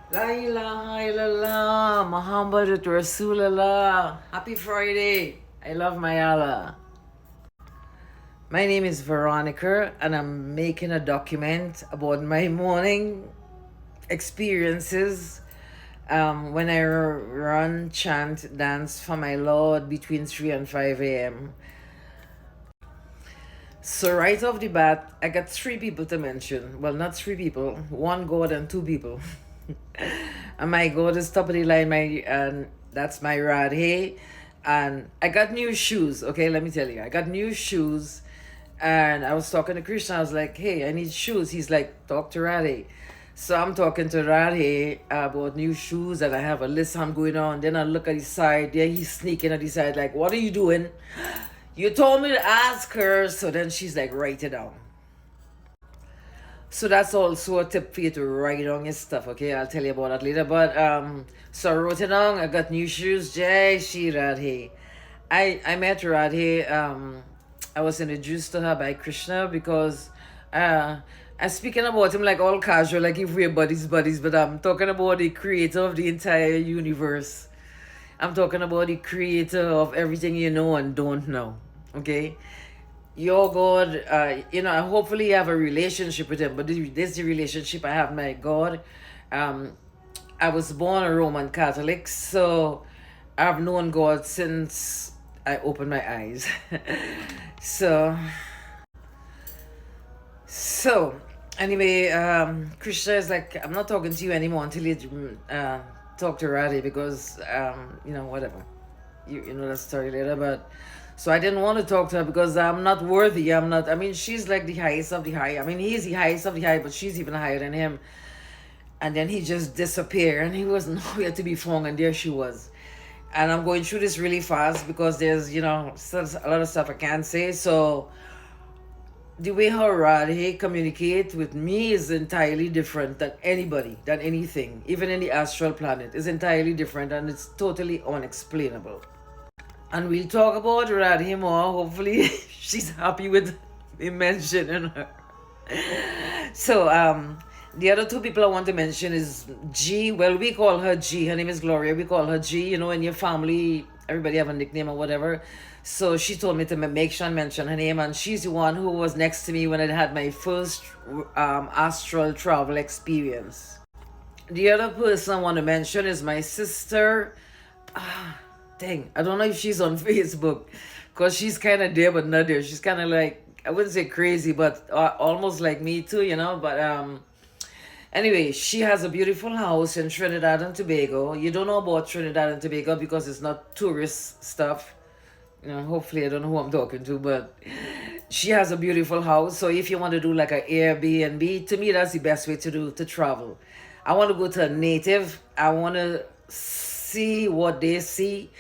La ilaha illallah, Muhammad Rasulullah. Happy Friday. I love my Allah. My name is Veronica, and I'm making a document about my morning experiences when I run, chant, dance for my Lord between 3 and 5 a.m. So, right off the bat, I got three people to mention. Well, not three people, one God and two people. And my God is top of the line, and that's my Radhe. And I got new shoes. Okay, let me tell you, I got new shoes, and I was talking to Krishna. I was like, "Hey, I need shoes." He's like, "Talk to Radhe." So I'm talking to Radhe about new shoes, and I have a list I'm going on. Then I look at his side. There he's sneaking at his side, like, "What are you doing?" You told me to ask her. So then she's like, "Write it down." So that's also a tip for you to write down your stuff, okay? I'll tell you about that later. But so I wrote it down. I got new shoes. Jai Sri Radhe. I met Radhe. I was introduced to her by Krishna because I'm speaking about him like all casual, like if we're buddies, but I'm talking about the creator of the entire universe. I'm talking about the creator of everything you know and don't know. Okay? Your God, hopefully you have a relationship with him, but this is the relationship I have with my God. Um, I was born a Roman Catholic, so I've known God since I opened my eyes. so, so anyway, Krishna is like, I'm not talking to you anymore until you talk to Radhe because, whatever. You know that story later, but so I didn't want to talk to her because I'm not worthy. I'm not, I mean, she's like the highest of the high. I mean, he's the highest of the high, but she's even higher than him. And then he just disappeared and he was nowhere to be found, and there she was. And I'm going through this really fast because there's, a lot of stuff I can't say. So the way how Radhe communicate with me is entirely different than anybody, than anything, even in the astral planet, is entirely different, and it's totally unexplainable. And we'll talk about Radhe more. Hopefully, she's happy with me mentioning her. So, the other two people I want to mention is G. Well, we call her G. Her name is Gloria. We call her G. You know, in your family, everybody have a nickname or whatever. So she told me to make sure and mention her name, and she's the one who was next to me when I had my first astral travel experience. The other person I want to mention is my sister. Dang, I don't know if she's on Facebook because she's kind of there but not there. She's kind of like, I wouldn't say crazy, but almost like me too, But anyway, she has a beautiful house in Trinidad and Tobago. You don't know about Trinidad and Tobago because it's not tourist stuff. Hopefully I don't know who I'm talking to, but she has a beautiful house. So if you want to do like an Airbnb, to me that's the best way to travel. I want to go to a native. I want to see what they see.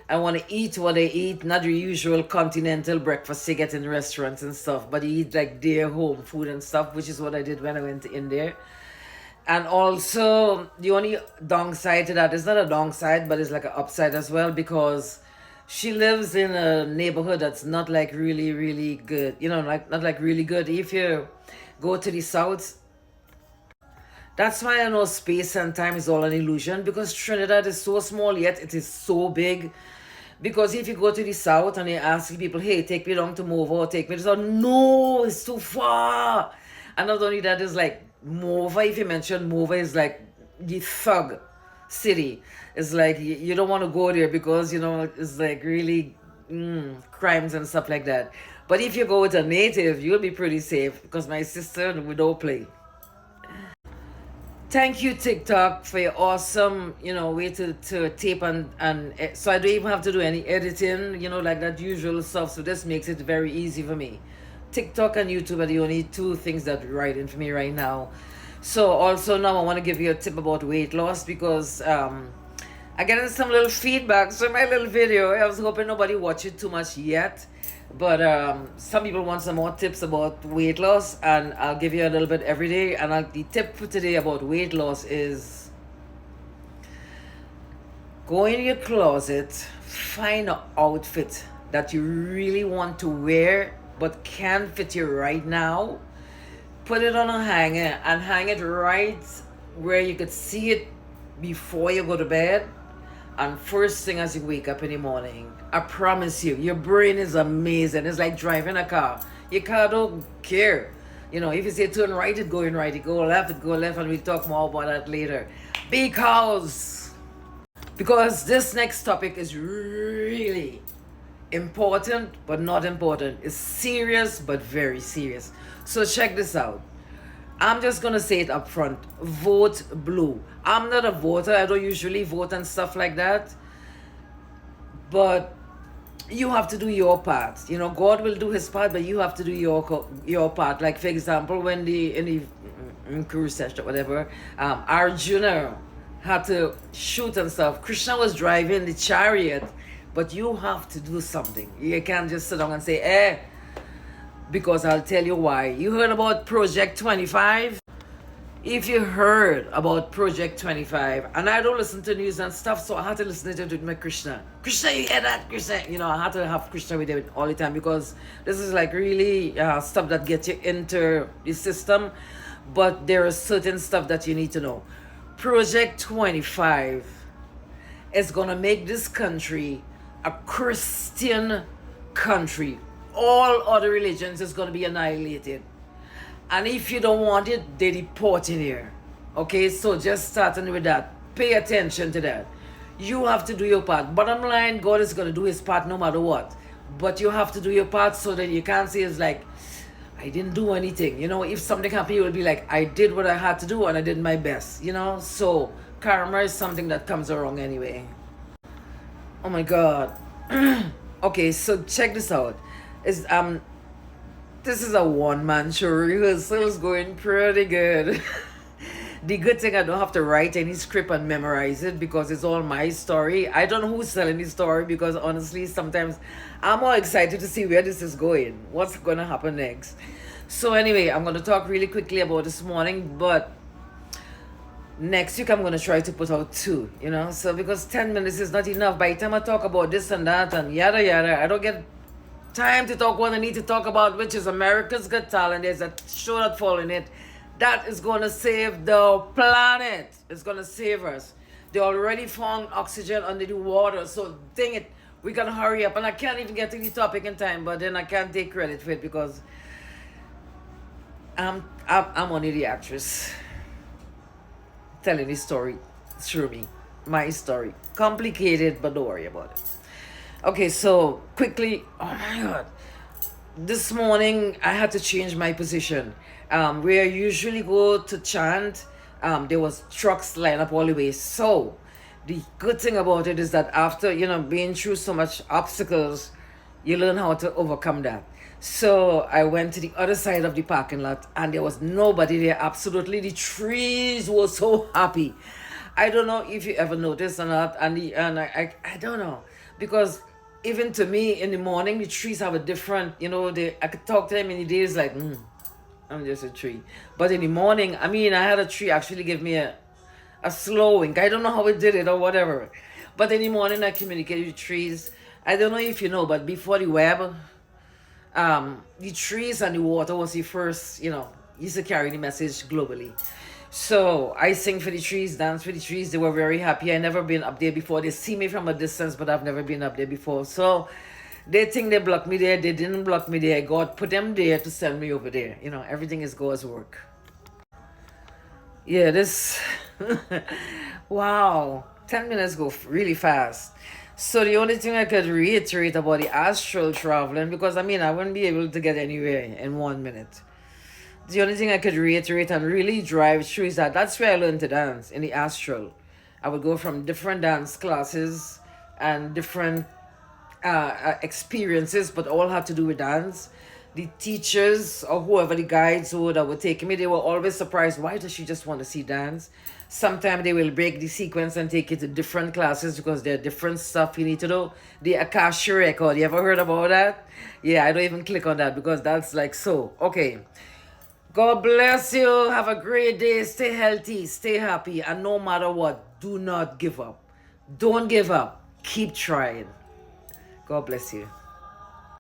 I want to eat what they eat, not the usual continental breakfast you get in restaurants and stuff, but you eat like their home food and stuff, which is what I did when I went in there. And also, the only downside to that is not a downside, but it's like an upside as well because she lives in a neighborhood that's not like really, really good. Like not like really good. If you go to the south, that's why I know space and time is all an illusion because Trinidad is so small yet it is so big. Because if you go to the south and you ask people, hey, take me down to Mova, take me to south, no, it's too far. And not only that, is like Mova, if you mention Mova, is like the thug city. It's like you don't want to go there because, it's like really crimes and stuff like that. But if you go with a native, you'll be pretty safe because my sister, we don't play. Thank you, TikTok, for your awesome, way to tape and so I don't even have to do any editing, like that usual stuff. So this makes it very easy for me. TikTok and YouTube are the only two things that writing for me right now. So also now I want to give you a tip about weight loss because I get some little feedback so my little video. I was hoping nobody watch it too much yet. But some people want some more tips about weight loss, and I'll give you a little bit every day. And the tip for today about weight loss is go in your closet, find an outfit that you really want to wear but can't fit you right now. Put it on a hanger and hang it right where you could see it before you go to bed and first thing as you wake up in the morning. I promise you, your brain is amazing. It's like driving a car. Your car don't care. You know, if you say turn right, it going right. You go left, it go left, and we'll talk more about that later. Because this next topic is really important, but not important. It's serious, but very serious. So check this out. I'm just gonna say it up front. Vote blue. I'm not a voter. I don't usually vote and stuff like that. But you have to do your part. You know, God will do His part, but you have to do your part. Like for example, when in the cruise session, whatever, Arjuna had to shoot and stuff. Krishna was driving the chariot, but you have to do something. You can't just sit down and say, because I'll tell you why. You heard about Project 25? If you heard about Project 25, and I don't listen to news and stuff, so I had to listen to it with my Krishna. Krishna, you hear that? Krishna, you know, I had to have Krishna with it all the time because this is like really stuff that gets you into the system, but there is certain stuff that you need to know. Project 25 is gonna make this country a Christian country. All other religions is gonna be annihilated. And if you don't want it, they deport in here. Okay, so just starting with that. Pay attention to that. You have to do your part. Bottom line, God is going to do His part no matter what. But you have to do your part so that you can't say it's like, I didn't do anything. You know, if something happened, you will be like, I did what I had to do and I did my best. You know, so karma is something that comes along anyway. Oh my God. Okay, so check this out. This is a one-man show. Rehearsal is going pretty good. The good thing, I don't have to write any script and memorize it because it's all my story. I don't know who's telling the story because honestly, sometimes I'm more excited to see where this is going. What's going to happen next? So anyway, I'm going to talk really quickly about this morning, but next week I'm going to try to put out 2, you know. So because 10 minutes is not enough. By the time I talk about this and that and yada yada, I don't get time to talk what I need to talk about, which is America's Got Talent. There's a show that fall in it that is going to save the planet. It's going to save us. They already found oxygen under the water, so dang it, we got to hurry up. And I can't even get to the topic in time, but then I can't take credit for it because I'm only the actress telling the story through me. My story. Complicated, but don't worry about it. Okay, so quickly, oh my God. This morning, I had to change my position. Where I usually go to chant, there was trucks lined up all the way. So, the good thing about it is that after, you know, being through so much obstacles, you learn how to overcome that. So, I went to the other side of the parking lot and there was nobody there. Absolutely, the trees were so happy. I don't know if you ever noticed or not, and I don't know, because even to me in the morning, the trees have a different, you know, I could talk to them in the days like, I'm just a tree. But in the morning, I mean, I had a tree actually give me a slow wink. I don't know how it did it or whatever. But in the morning, I communicated with trees. I don't know if you know, but before the web, the trees and the water was the first, you know, used to carry the message globally. So I sing for the trees, dance for the trees. They were very happy. I never been up there before. They see me from a distance, but I've never been up there before. So they think they blocked me there. They didn't block me there. God put them there to send me over there. You know, everything is God's work. Yeah, this, wow, 10 minutes go really fast. So the only thing I could reiterate about the astral traveling, because I mean, I wouldn't be able to get anywhere in 1 minute. The only thing I could reiterate and really drive through is that that's where I learned to dance, in the astral. I would go from different dance classes and different experiences, but all had to do with dance. The teachers or whoever the guides that were taking me, they were always surprised. Why does she just want to see dance? Sometimes they will break the sequence and take you to different classes because there are different stuff you need to do. The Akasha record, you ever heard about that? Yeah, I don't even click on that because that's like so. Okay. God bless you. Have a great day. Stay healthy. Stay happy. And no matter what, do not give up. Don't give up. Keep trying. God bless you.